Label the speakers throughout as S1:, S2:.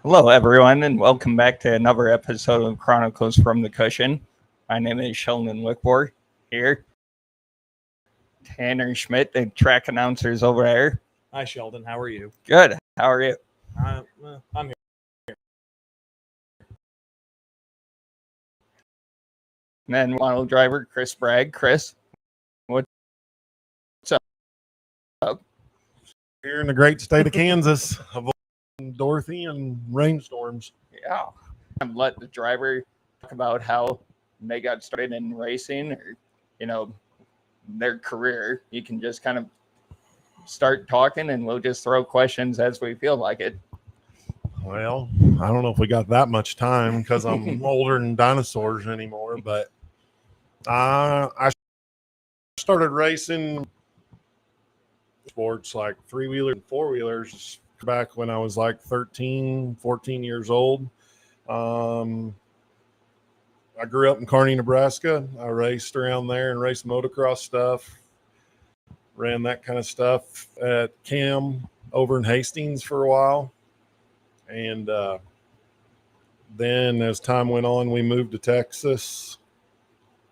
S1: Hello, everyone, and welcome back to another episode of Chronicles from the Cushion. My name is Sheldon Wickwar here. Tanner Schmidt, the track announcer's over there.
S2: Hi, Sheldon. How are you?
S1: Good. How are you?
S2: I'm here.
S1: And then model driver Chris Bragg. Chris, what's up?
S3: Here in the great state of Kansas, avoiding Dorothy and rainstorms.
S1: Yeah. And let the driver talk about how they got started in racing or, their career. You can just kind of start talking and we'll just throw questions as we feel like it.
S3: Well, I don't know if we got that much time because I'm older than dinosaurs anymore, but I started racing sports like three-wheelers and four-wheelers back when I was like 13, 14 years old. I grew up in Kearney, Nebraska. I raced around there and raced motocross stuff. Ran that kind of stuff at Cam over in Hastings for a while. And then as time went on, we moved to Texas.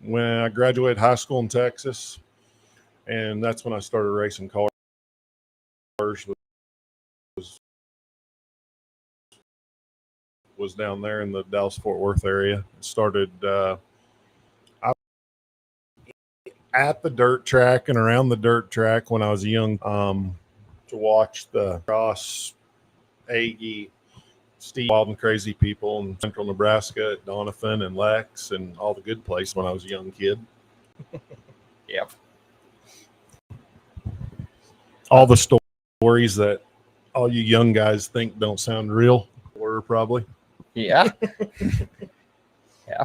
S3: When I graduated high school in Texas, and that's when I started racing cars. Was down there in the Dallas-Fort Worth area. Started at the dirt track and around the dirt track when I was young to watch the cross Aggie, Steve, Wild and Crazy People in central Nebraska at Doniphan and Lex and all the good places when I was a young kid.
S1: Yep.
S3: All the stories that all you young guys think don't sound real were probably.
S1: Yeah. Yeah.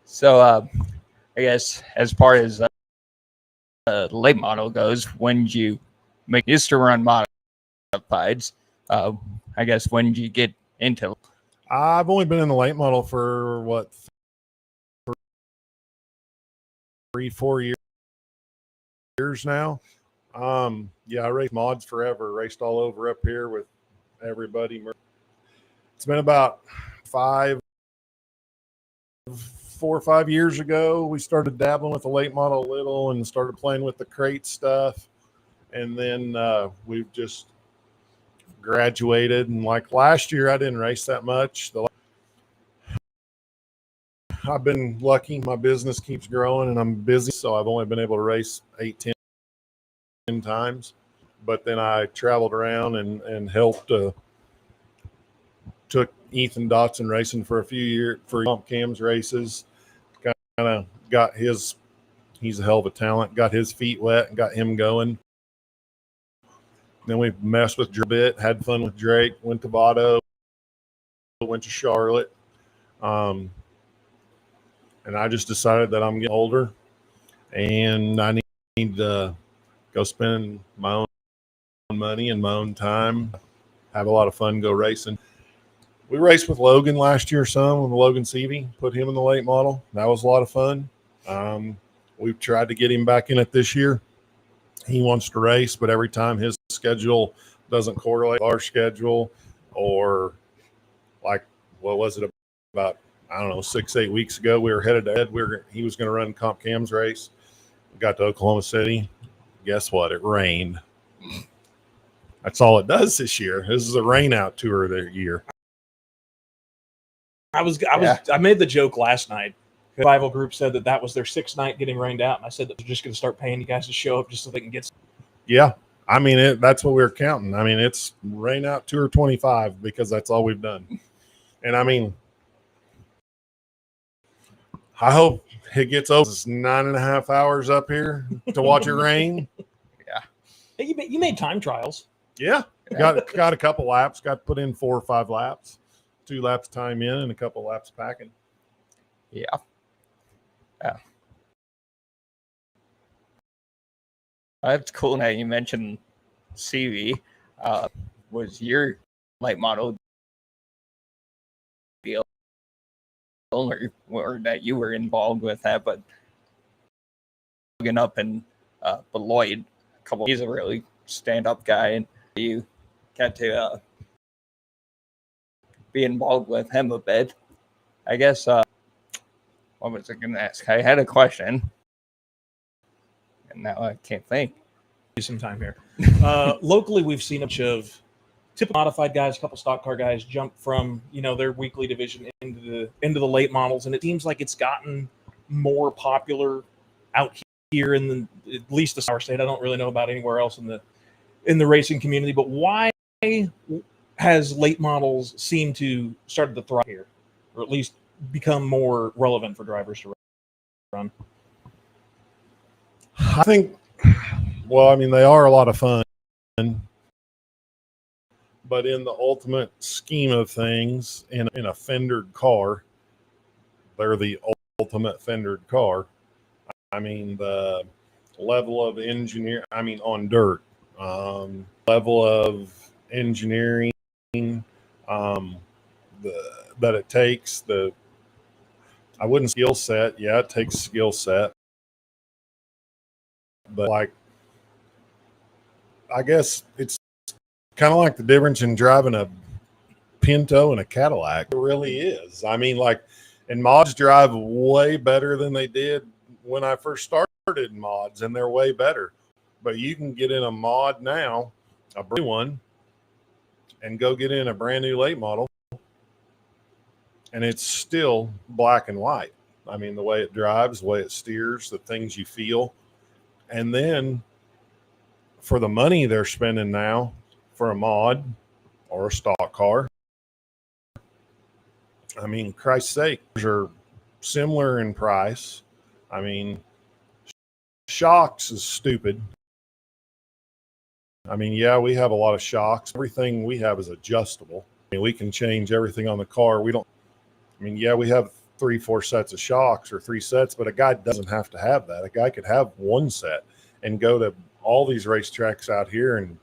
S1: So, I guess as far as late model goes, when did you used to run modifieds? I guess when did you get into?
S3: I've only been in the late model for 3-4 years now. Yeah, I raced mods forever. Raced all over up here with everybody. It's been about 4 or 5 years ago. We started dabbling with the late model a little and started playing with the crate stuff. And then we've just graduated. And like last year, I didn't race that much. I've been lucky. My business keeps growing and I'm busy. So I've only been able to race 8-10 times. But then I traveled around and helped took Ethan Dotson racing for a few years for Comp Cam's races. Kind of got he's a hell of a talent, got his feet wet and got him going. Then we messed with Drake a bit, had fun with Drake, went to Vado, went to Charlotte. And I just decided that I'm getting older and I need to go spend my own money and my own time, have a lot of fun, go racing. We raced with Logan last year some, with Logan Seavey, put him in the late model. That was a lot of fun. We've tried to get him back in it this year. He wants to race, but every time his schedule doesn't correlate with our schedule, or like, what was it, about, I don't know, 6-8 weeks ago, we were headed to Ed. He was going to run Comp Cam's race. We got to Oklahoma City. Guess what? It rained. That's all it does this year. This is a rain out tour of the year.
S2: I made the joke last night. The rival group said that was their 6th night getting rained out, and I said that they're just going to start paying you guys to show up just so they can get.
S3: Yeah, I mean that's what we were counting. I mean it's rain out tour 25 because that's all we've done, and I mean I hope it gets over. It's 9.5 hours up here to watch it rain.
S1: Yeah,
S2: you made time trials.
S3: Yeah, got a couple laps. Got to put in 4 or 5 laps. 2 laps time in and a couple laps packing.
S1: Yeah. That's cool that you mentioned CV. Was your late model deal or that you were involved with that, but looking up and Lloyd, he's a really stand-up guy, and you got to be involved with him a bit. I guess, what was I going to ask? I had a question, and now I can't think.
S2: Some time here. Locally, we've seen a bunch of typical modified guys, a couple stock car guys jump from their weekly division into the late models, and it seems like it's gotten more popular out here in at least the Sour State. I don't really know about anywhere else in the racing community, but why has late models seemed to start to thrive here, or at least become more relevant for drivers to run?
S3: I think, well, I mean, they are a lot of fun, but in the ultimate scheme of things, in a fendered car, they're the ultimate fendered car. I mean, the level of engineer, I mean, on dirt, level of engineering, that it takes, I wouldn't skill set. Yeah, it takes skill set, but like, I guess it's kind of like the difference in driving a Pinto and a Cadillac. It really is. I mean, like, and mods drive way better than they did when I first started in mods, and they're way better. But you can get in a mod now, a brand new one, and go get in a brand new late model, and it's still black and white. I mean, the way it drives, the way it steers, the things you feel. And then for the money they're spending now for a mod or a stock car, I mean, Christ's sake, those are similar in price. I mean, shocks is stupid. I mean, yeah, we have a lot of shocks. Everything we have is adjustable. I mean, we can change everything on the car. Yeah, we have 3-4 sets of shocks or 3 sets, but a guy doesn't have to have that. A guy could have 1 set and go to all these racetracks out here and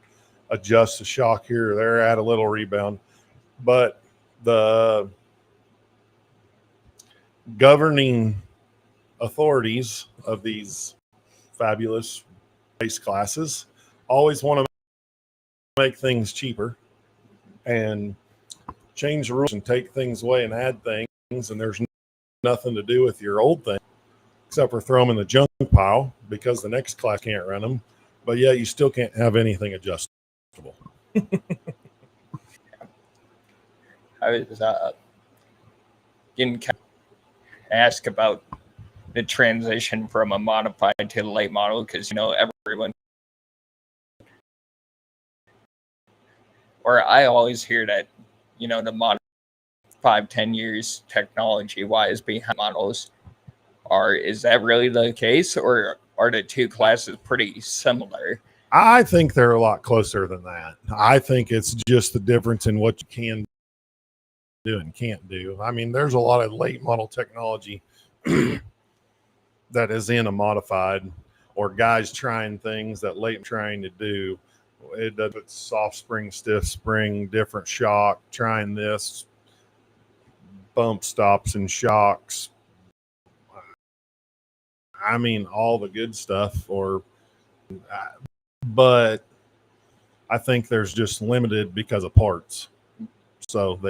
S3: adjust the shock here or there, add a little rebound. But the governing authorities of these fabulous race classes always want to make things cheaper and change the rules and take things away and add things, and there's nothing to do with your old thing except for throw them in the junk pile because the next class can't run them, but yeah, you still can't have anything adjustable.
S1: I was getting asked about the transition from a modified to the late model because everyone, or I always hear that the model 5-10 years technology wise behind models is that really the case, or are the two classes pretty similar?
S3: I think they're a lot closer than that. I think it's just the difference in what you can do and can't do. I mean, there's a lot of late model technology that is in a modified, or guys trying things that late trying to do. It does soft spring, stiff spring, different shock, trying this, bump stops and shocks. I mean, all the good stuff, but I think there's just limited because of parts. So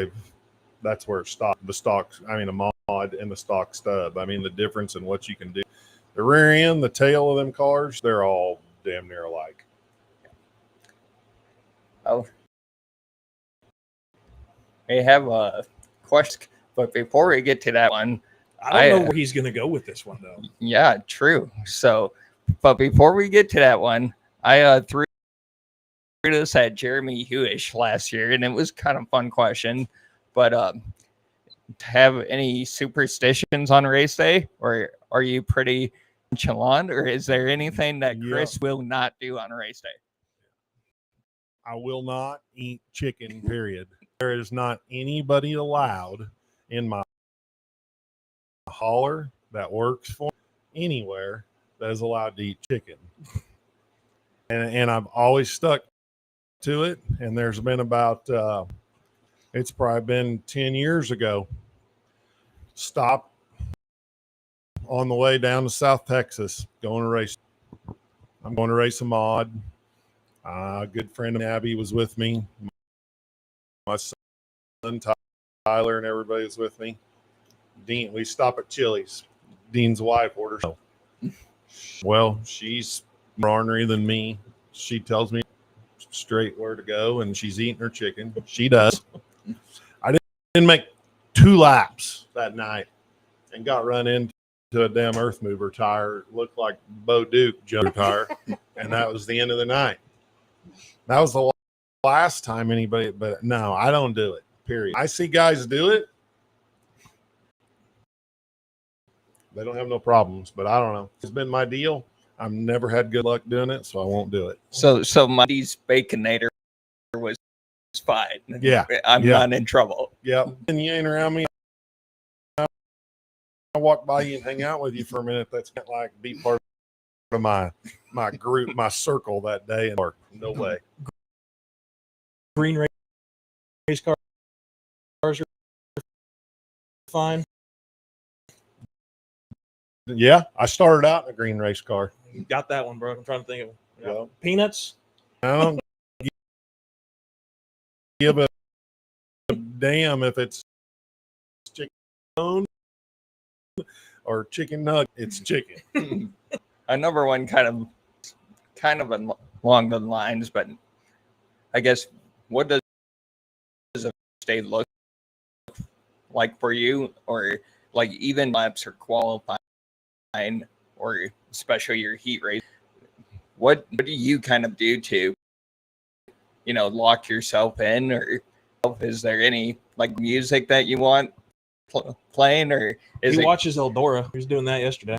S3: that's where it stopped. The stock, I mean, a mod and the stock stub. I mean, the difference in what you can do. The rear end, the tail of them cars, they're all damn near alike.
S1: Oh, we have a question, but before we get to that one,
S2: I don't know where he's going to go with this one, though.
S1: Yeah, true. So, but before we get to that one, I threw this at Jeremy Hewish last year, and it was kind of a fun question. But have any superstitions on race day, or are you pretty nonchalant, or is there anything that Chris will not do on race day?
S3: I will not eat chicken, period. There is not anybody allowed in my hauler that works for anywhere that is allowed to eat chicken. And I've always stuck to it. And there's been about, it's probably been 10 years ago, stop on the way down to South Texas, going to race. I'm going to race a mod. A good friend of Abby was with me. My son Tyler and everybody was with me. Dean, we stop at Chili's. Dean's wife orders. Well, she's more ornery than me. She tells me straight where to go, and she's eating her chicken. She does. I didn't make 2 laps that night and got run into a damn earth mover tire. It looked like Bo Duke jumper tire, and that was the end of the night. That was the last time anybody, but no, I don't do it, period. I see guys do it. They don't have no problems, but I don't know. It's been my deal. I've never had good luck doing it, so I won't do it.
S1: So Monty's Baconator was fine.
S3: Yeah.
S1: I'm not in trouble.
S3: Yeah. And you ain't around me. I walk by you and hang out with you for a minute. That's not like be part of my group, my circle that day. And no way.
S2: Green race cars are fine.
S3: Yeah, I started out in a green race car.
S2: Got that one, bro. I'm trying to think of it. Yeah.
S3: Well,
S2: Peanuts.
S3: I don't give a damn if it's chicken bone or chicken nugget. It's chicken.
S1: Another one kind of along the lines, but I guess what does a stay look like for you, or like even laps or qualifying, or especially your heat race? What do you kind of do to, lock yourself in, or is there any like music that you want playing, or
S2: He watches Eldora. He was doing that yesterday.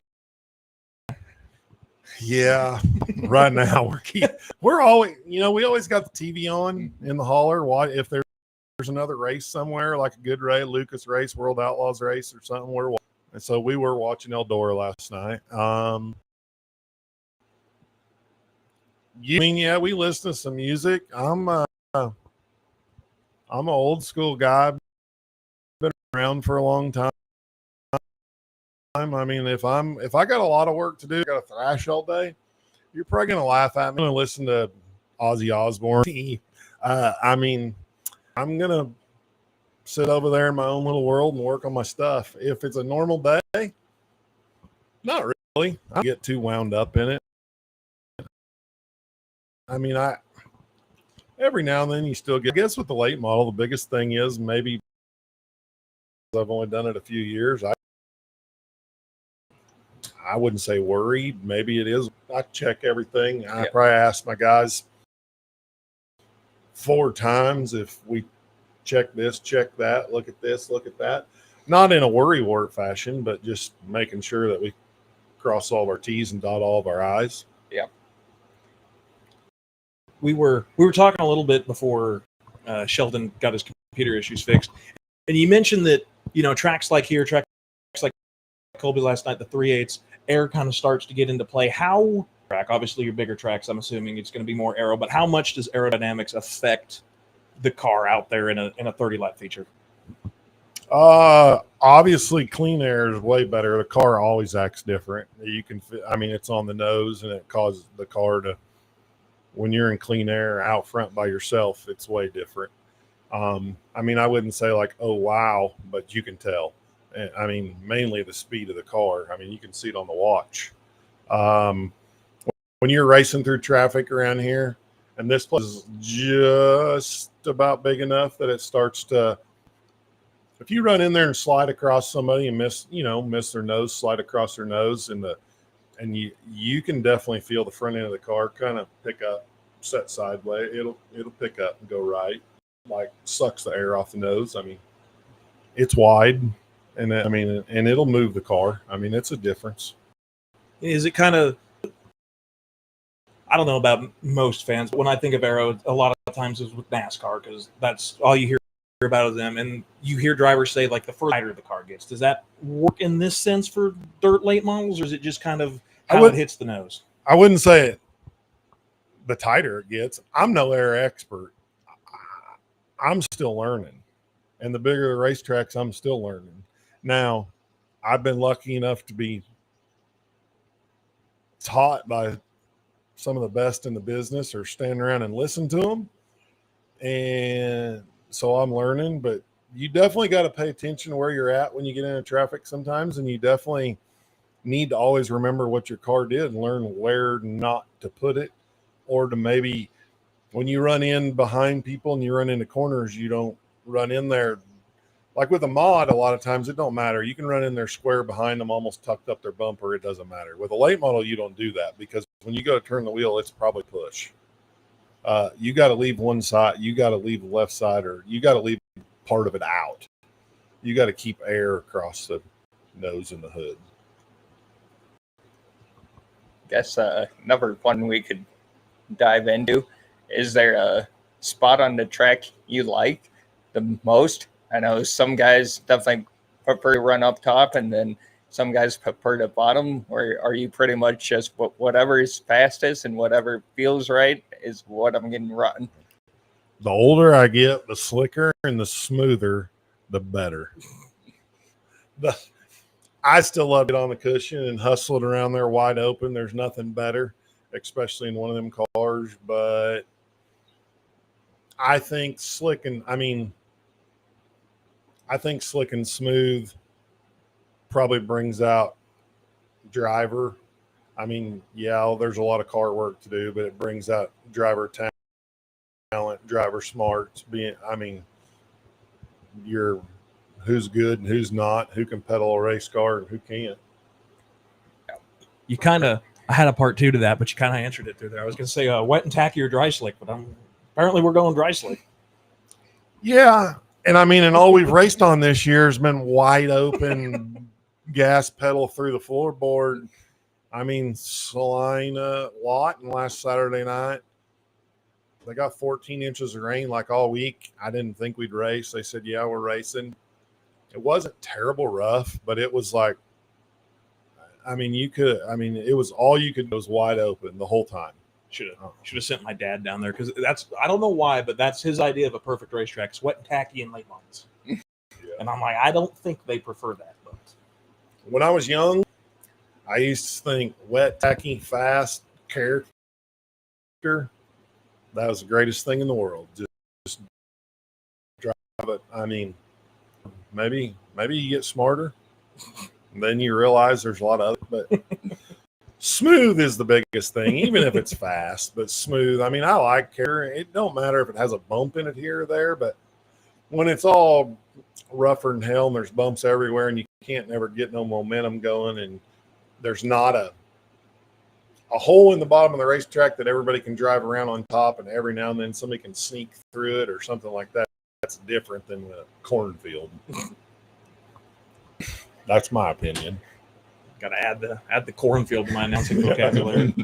S3: Yeah, right now we're always, we always got the TV on in the hauler. Why, if there's another race somewhere, like a good race, Lucas race, World Outlaws race, or something, and so we were watching Eldora last night. We listen to some music. I'm an old school guy, been around for a long time. I mean, if I got a lot of work to do, got to thrash all day, you're probably gonna laugh at me. I'm gonna listen to Ozzy Osbourne. I mean, I'm gonna sit over there in my own little world and work on my stuff. If it's a normal day, not really. I get too wound up in it. I mean, every now and then you still get. I guess with the late model, the biggest thing is maybe I've only done it a few years. I wouldn't say worried. Maybe it is. I check everything. I probably ask my guys 4 times if we check this, check that, look at this, look at that. Not in a worry wart fashion, but just making sure that we cross all of our T's and dot all of our I's.
S1: Yeah.
S2: We were talking a little bit before Sheldon got his computer issues fixed, and you mentioned that tracks like here, tracks like Colby last night, the 3/8, air kind of starts to get into play. How track? Obviously, your bigger tracks, I'm assuming it's going to be more aero, but how much does aerodynamics affect the car out there in a 30 lap feature?
S3: Obviously, clean air is way better. The car always acts different. You can, it's on the nose, and it causes the car to. When you're in clean air out front by yourself, it's way different. I wouldn't say like, oh, wow, but you can tell. Mainly the speed of the car. You can see it on the watch. When you're racing through traffic around here, and this place is just about big enough that it starts to, if you run in there and slide across somebody and miss their nose, slide across their nose, and you can definitely feel the front end of the car kind of pick up, set sideways. It'll pick up and go right, like sucks the air off the nose. It's wide, and and it'll move the car. It's a difference.
S2: Is it kind of, I don't know about most fans, but when I think of aero, a lot of times is with NASCAR, because that's all you hear about of them. And you hear drivers say, like, the further the car gets. Does that work in this sense for dirt late models, or is it just kind of how it hits the nose?
S3: I wouldn't say it. The tighter it gets, I'm no air expert. I'm still learning. And the bigger the racetracks, I'm still learning. Now, I've been lucky enough to be taught by some of the best in the business, or stand around and listen to them. And so I'm learning, but you definitely got to pay attention to where you're at when you get into traffic sometimes, and you definitely need to always remember what your car did and learn where not to put it, or to maybe when you run in behind people and you run into corners, you don't run in there. Like with a mod, a lot of times it don't matter. You can run in there square behind them, almost tucked up their bumper. It doesn't matter. With a late model, you don't do that, because when you go to turn the wheel, it's probably push. You got to leave one side. You got to leave the left side, or you got to leave part of it out. You got to keep air across the nose and the hood.
S1: Guess another one we could dive into. Is there a spot on the track you like the most? I know some guys definitely prefer to run up top, and then some guys prefer the bottom. Or are you pretty much just whatever is fastest and whatever feels right is what I'm getting run?
S3: The older I get, the slicker and the smoother, the better. I still love it on the cushion and hustle it around there wide open. There's nothing better, especially in one of them cars. But I think slick and smooth probably brings out driver. I mean, yeah, there's a lot of car work to do, but it brings out driver talent, driver smarts. You're who's good and who's not, who can pedal a race car and who can't.
S2: I had a part two to that, but you kind of answered it through there. I was going to say wet and tacky or dry slick, but apparently we're going dry slick.
S3: Yeah. And all we've raced on this year has been wide open gas pedal through the floorboard. Salina, Lawton last Saturday night, they got 14 inches of rain like all week. I didn't think we'd race. They said, yeah, we're racing. It wasn't terrible rough, but it was like, it was all you could do was wide open the whole time.
S2: Should have sent my dad down there, because I don't know why, but that's his idea of a perfect racetrack: it's wet and tacky and late models. Yeah. And I'm like, I don't think they prefer that. But
S3: when I was young, I used to think wet, tacky, fast, character. That was the greatest thing in the world. Just drive it. Maybe you get smarter, and then you realize there's a lot of other, but smooth is the biggest thing, even if it's fast, but smooth. I like care. It don't matter if it has a bump in it here or there, but when it's all rougher than hell and there's bumps everywhere and you can't never get no momentum going, and there's not a hole in the bottom of the racetrack that everybody can drive around on top, and every now and then somebody can sneak through it or something like that. That's different than a cornfield. That's my opinion.
S2: Got to add the cornfield to my announcing vocabulary.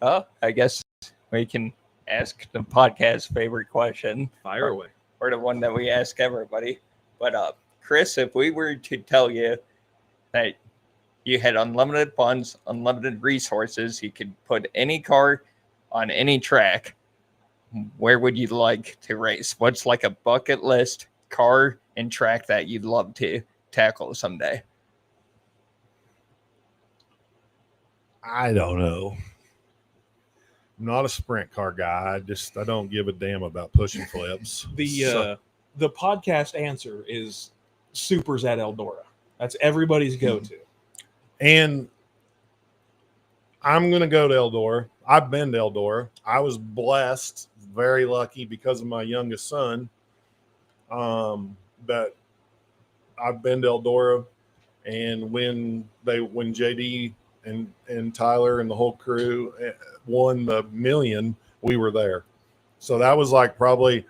S1: Oh, I guess we can ask the podcast favorite question.
S2: Fire away.
S1: Or the one that we ask everybody. But Chris, if we were to tell you that you had unlimited funds, unlimited resources, you could put any car on any track, where would you like to race? What's like a bucket list car and track that you'd love to tackle someday?
S3: I don't know. I'm not a sprint car guy. I don't give a damn about pushing flips.
S2: The podcast answer is Supers at Eldora. That's everybody's go-to.
S3: And I'm going to go to Eldora. I've been to Eldora. I was blessed, very lucky because of my youngest son, that I've been to Eldora. And when JD and Tyler and the whole crew won the million, we were there. So that was like probably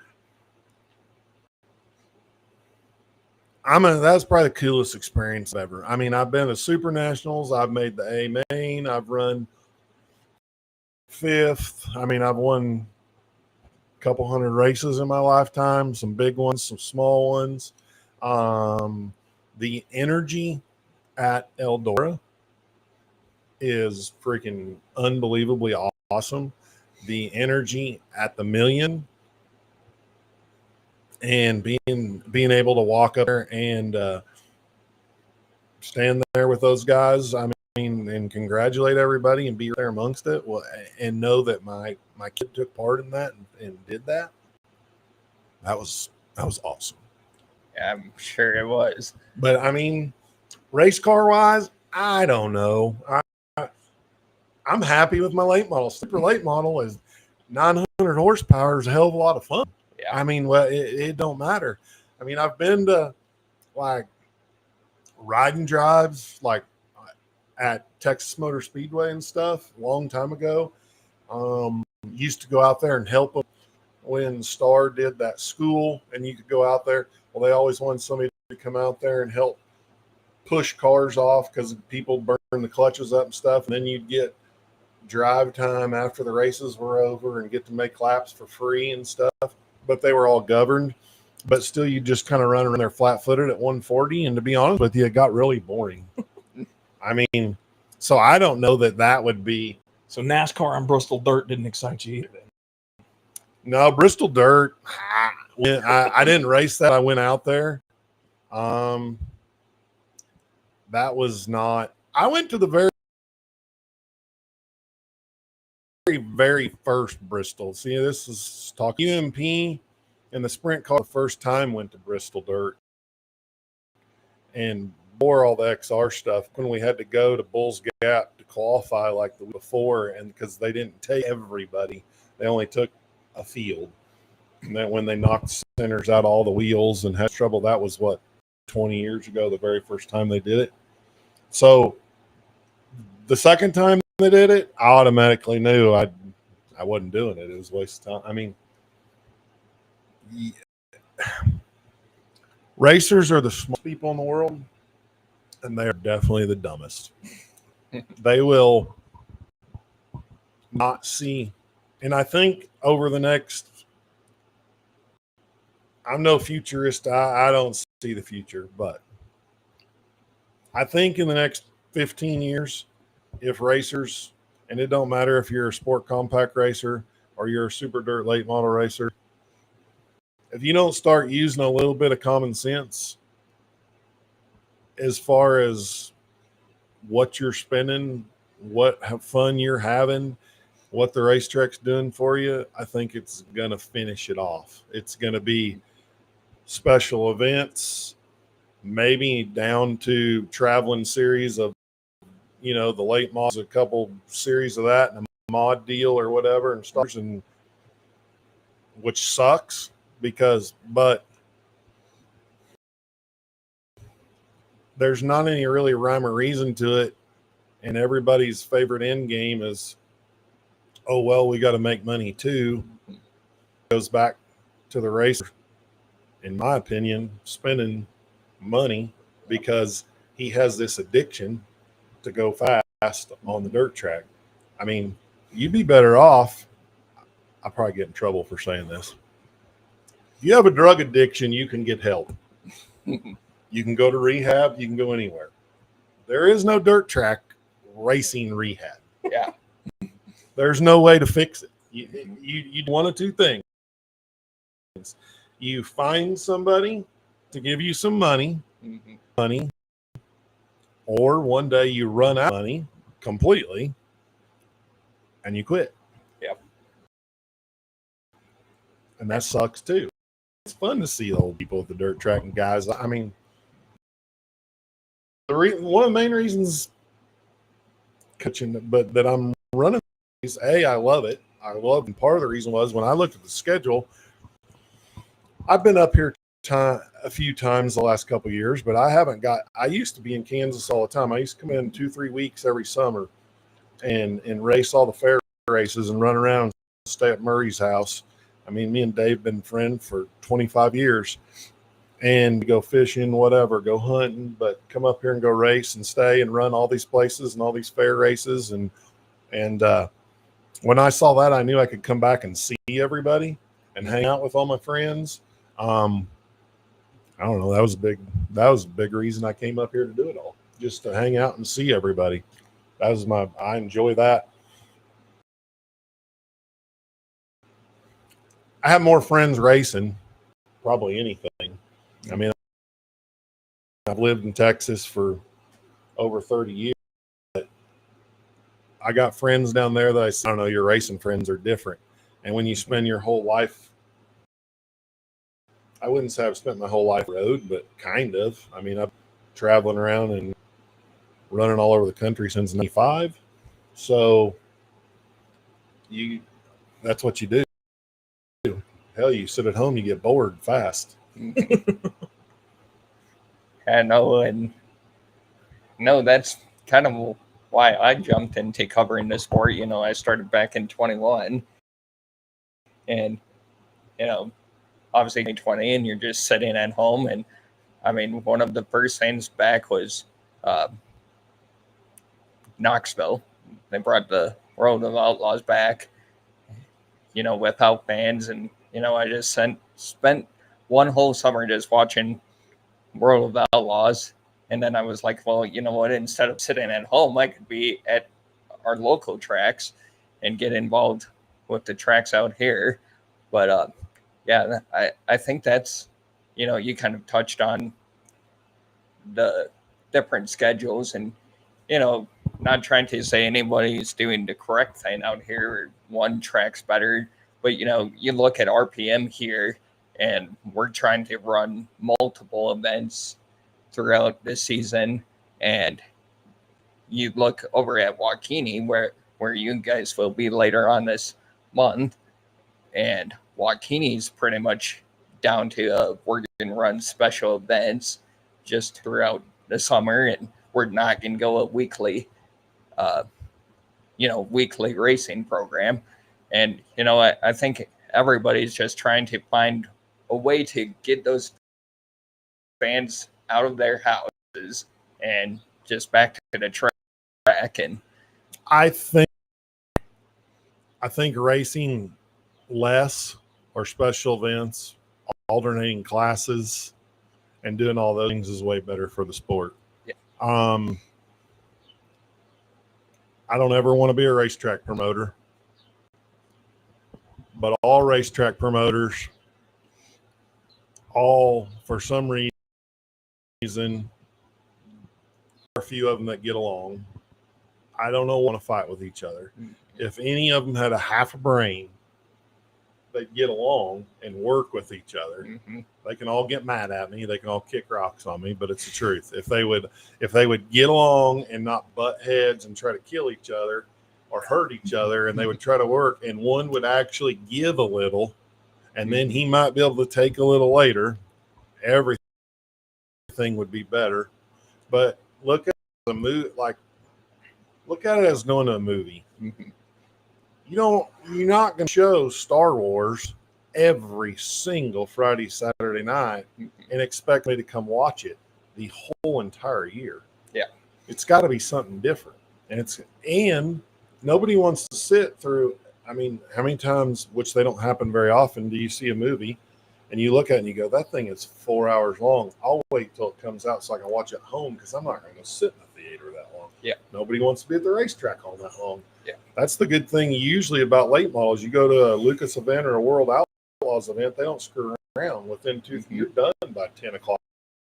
S3: that's probably the coolest experience ever. I've been to Super Nationals. I've made the A main. I've run fifth. I've won a couple hundred races in my lifetime, some big ones, some small ones. The energy at Eldora is freaking unbelievably awesome. The energy at the million, and being able to walk up there and stand there with those guys, and congratulate everybody and be there amongst it, and know that my kid took part in that and did that. That was That was awesome.
S1: I'm sure it was.
S3: But I mean, race car wise, I don't know. I'm happy with my late model. Super late model is 900 horsepower is a hell of a lot of fun.
S1: Yeah.
S3: I mean, well, it don't matter. I mean, I've been to like riding drives like at Texas Motor Speedway and stuff a long time ago. Used to go out there and help them when Star did that school, and you could go out there. Well, they always wanted somebody to come out there and help push cars off because people burn the clutches up and stuff. And then you'd get drive time after the races were over and get to make laps for free and stuff. But they were all governed. But still, you just kind of run around there flat-footed at 140. And to be honest with you, it got really boring. I mean, so I don't know that would be.
S2: So NASCAR on Bristol Dirt didn't excite you either then?
S3: No, Bristol Dirt. I didn't race that. I went out there. That was not. I went to the very, very first Bristol. See, this is talking UMP and the sprint car. The first time went to Bristol Dirt and bore all the XR stuff when we had to go to Bulls Gap to qualify like the week before, and because they didn't take everybody, they only took a field. And then when they knocked centers out all the wheels and had trouble, that was what, 20 years ago, the very first time they did it. So the second time they did it, I automatically knew I wasn't doing it. It was a waste of time. I mean, racers are the smartest people in the world, and they are definitely the dumbest. They will not see. And I think over the next, I'm no futurist. I don't see the future, but I think in the next 15 years, if racers, and it don't matter if you're a sport compact racer or you're a super dirt late model racer, if you don't start using a little bit of common sense as far as what you're spending, what fun you're having, what the racetrack's doing for you, I think it's going to finish it off. It's going to be special events, maybe down to traveling series of, the late models, a couple series of that and a mod deal or whatever, and stars, and which sucks but there's not any really rhyme or reason to it. And everybody's favorite end game is, oh, well, we got to make money too. Goes back to the racer, in my opinion, spending money because he has this addiction to go fast on the dirt track. I mean, you'd be better off. I'll probably get in trouble for saying this. If you have a drug addiction, you can get help. You can go to rehab. You can go anywhere. There is no dirt track racing rehab.
S1: Yeah.
S3: There's no way to fix it. You one of two things. You find somebody to give you some money, or one day you run out of money completely and you quit.
S1: Yep.
S3: And that sucks too. It's fun to see the old people at the dirt track and guys. I mean, one of the main reasons that I'm running is I love it. And part of the reason was when I looked at the schedule, I've been up here a few times the last couple of years, but I used to be in Kansas all the time. I used to come in 2-3 weeks every summer and race all the fair races and run around and stay at Murray's house. I mean, me and Dave been friends for 25 years, and go fishing, whatever, go hunting, but come up here and go race and stay and run all these places and all these fair races. And when I saw that, I knew I could come back and see everybody and hang out with all my friends. I don't know. That was a big reason I came up here to do it all, just to hang out and see everybody. I enjoy that. I have more friends racing, probably anything. I mean, I've lived in Texas for over 30 years. But I got friends down there that I don't know, your racing friends are different. And when you spend your whole life, I wouldn't say I've spent my whole life on the road, but kind of. I mean, I'm traveling around and running all over the country since '95. So that's what you do. Hell, you sit at home, you get bored fast.
S1: I know, and no, that's kind of why I jumped into covering the sport. You know, I started back in 21, and you know, obviously 20, and you're just sitting at home. And I mean, one of the first things back was Knoxville. They brought the World of Outlaws back, you know, without fans, and you know, I just spent one whole summer just watching World of Outlaws. And then I was like, well, you know what? Instead of sitting at home, I could be at our local tracks and get involved with the tracks out here. But yeah, I think that's, you know, you kind of touched on the different schedules, and, you know, not trying to say anybody's doing the correct thing out here or one track's better. But, you know, you look at RPM here, and we're trying to run multiple events throughout the season, and you look over at Waukene where you guys will be later on this month, and Waukene's pretty much down to we're going to run special events just throughout the summer, and we're not going to go a weekly weekly racing program. And you know, I think everybody's just trying to find a way to get those fans out of their houses and just back to the track. And
S3: I think racing less or special events, alternating classes, and doing all those things is way better for the sport.
S1: Yeah.
S3: I don't ever want to be a racetrack promoter, but all racetrack promoters, all for some reason, a few of them that get along, I don't know, want to fight with each other. If any of them had a half a brain, they'd get along and work with each other.
S1: Mm-hmm.
S3: They can all get mad at me. They can all kick rocks on me, but it's the truth. If they would get along and not butt heads and try to kill each other or hurt each other, and they would try to work, and one would actually give a little, and then he might be able to take a little later, everything would be better. But look at the movie, look at it as going to a movie.
S1: Mm-hmm.
S3: You're not going to show Star Wars every single Friday, Saturday night and expect me to come watch it the whole entire year.
S1: Yeah.
S3: It's got to be something different. And nobody wants to sit through, I mean, how many times, which they don't happen very often, do you see a movie and you look at it and you go, that thing is 4 hours long. I'll wait till it comes out so I can watch it at home, because I'm not going to sit in the theater that long.
S1: Yeah.
S3: Nobody wants to be at the racetrack all that long.
S1: Yeah.
S3: That's the good thing usually about late models. You go to a Lucas event or a World Outlaws event, they don't screw around. Within you're done by 10 o'clock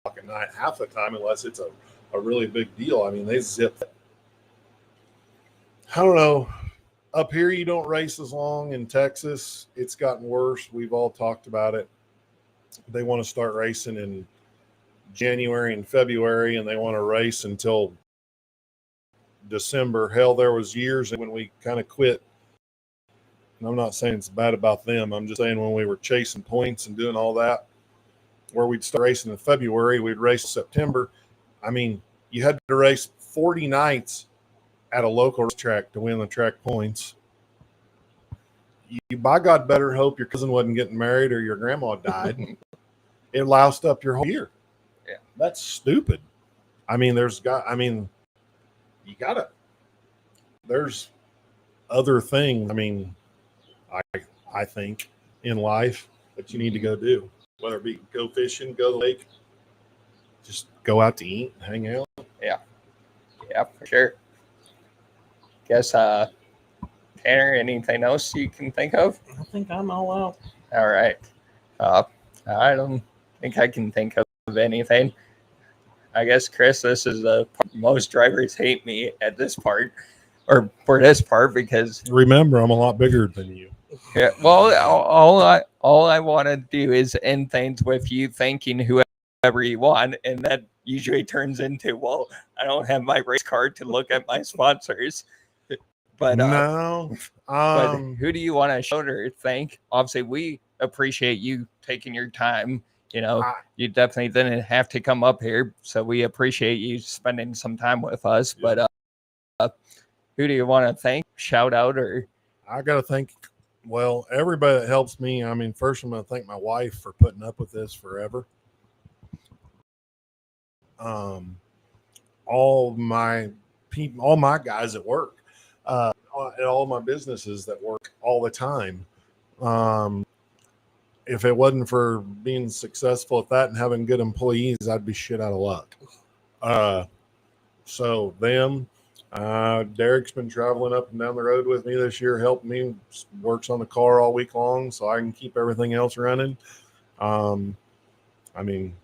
S3: at night half the time, unless it's a really big deal. I mean, they zip. I don't know. Up here, you don't race as long. In Texas, it's gotten worse. We've all talked about it. They want to start racing in January and February, and they want to race until December. Hell, there was years when we kind of quit. And I'm not saying it's bad about them. I'm just saying when we were chasing points and doing all that, where we'd start racing in February, we'd race in September. I mean, you had to race 40 nights at a local track to win the track points. You, by God, better hope your cousin wasn't getting married or your grandma died. It loused up your whole year.
S1: Yeah.
S3: That's stupid. I mean, you gotta, there's other things, I mean, I think in life that you need to go do, whether it be go fishing, go to the lake, just go out to eat, hang out.
S1: Yeah, for sure. Guess, Tanner, anything else you can think of?
S2: I think I'm all out.
S1: All right. I don't think I can think of anything. I guess, Chris, this is the part most drivers hate me at this part, or for this part, because
S3: remember, I'm a lot bigger than you.
S1: Yeah. Well, all I want to do is end things with you thanking whoever you want, and that usually turns into, well, I don't have my race card to look at my sponsors, but
S3: No.
S1: but who do you want to shout or thank? Obviously, we appreciate you taking your time. You know,
S3: I,
S1: you definitely didn't have to come up here, so we appreciate you spending some time with us. But who do you want to thank, shout out, or?
S3: I got to thank, well, everybody that helps me. I mean, first, I'm going to thank my wife for putting up with this forever. All my people, all my guys at work, at all my businesses that work all the time. If it wasn't for being successful at that and having good employees, I'd be shit out of luck. So them, Derek's been traveling up and down the road with me this year, helping me, works on the car all week long so I can keep everything else running. I mean,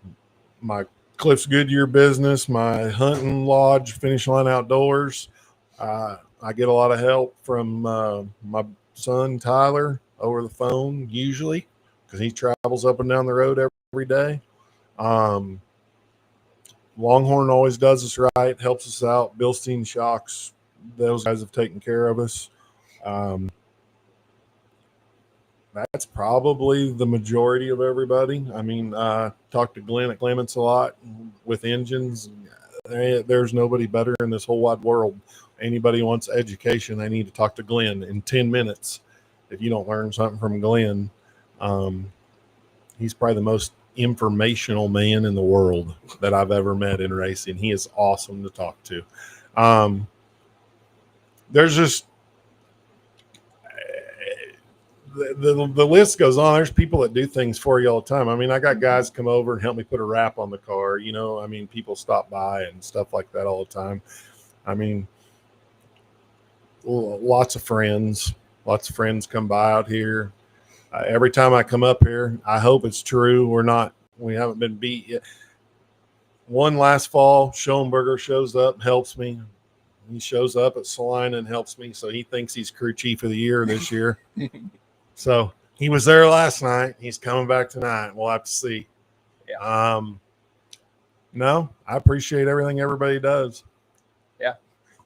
S3: my Cliff's Goodyear business, my hunting lodge, Finish Line Outdoors. I get a lot of help from my son Tyler over the phone usually because he travels up and down the road every day. Longhorn always does us right, helps us out. Bilstein Shocks, those guys have taken care of us. That's probably the majority of everybody. I mean, talked to Glenn at Clements a lot with engines. There's nobody better in this whole wide world. Anybody wants education, they need to talk to Glenn in 10 minutes. If you don't learn something from Glenn, he's probably the most informational man in the world that I've ever met in racing. He is awesome to talk to. There's just the list goes on. There's people that do things for you all the time. I mean, I got guys come over and help me put a wrap on the car. You know, I mean, people stop by and stuff like that all the time. I mean, lots of friends come by out here. Every time I come up here, I hope it's true. We haven't been beat yet. One last fall, Schoenberger shows up, helps me. He shows up at Salina and helps me. So he thinks he's crew chief of the year this year. So he was there last night. He's coming back tonight. We'll have to see.
S1: Yeah.
S3: No, I appreciate everything everybody does.
S1: Yeah,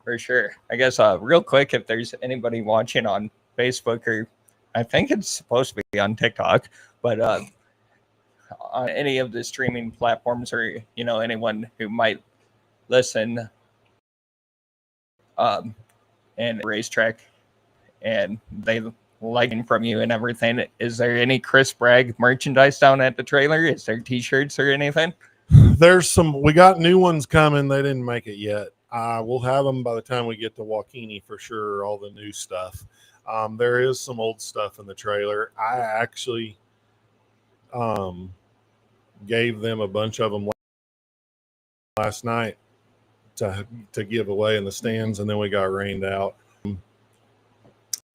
S1: for sure. I guess real quick, if there's anybody watching on Facebook, or I think it's supposed to be on TikTok, but on any of the streaming platforms, or anyone who might listen, and racetrack, and they liking from you and everything, is there any Chris Bragg merchandise down at the trailer? Is there t-shirts or anything?
S3: We got new ones coming. They didn't make it yet. We'll have them by the time we get to Waukene for sure, all the new stuff. There is some old stuff in the trailer. I actually gave them a bunch of them last night to give away in the stands, and then we got rained out.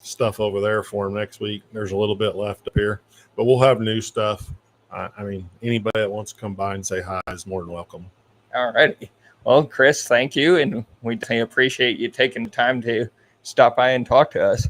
S3: Stuff over there for them next week. There's a little bit left up here, but we'll have new stuff. I mean, anybody that wants to come by and say hi is more than welcome.
S1: All righty. Well, Chris, thank you, and we appreciate you taking the time to stop by and talk to us.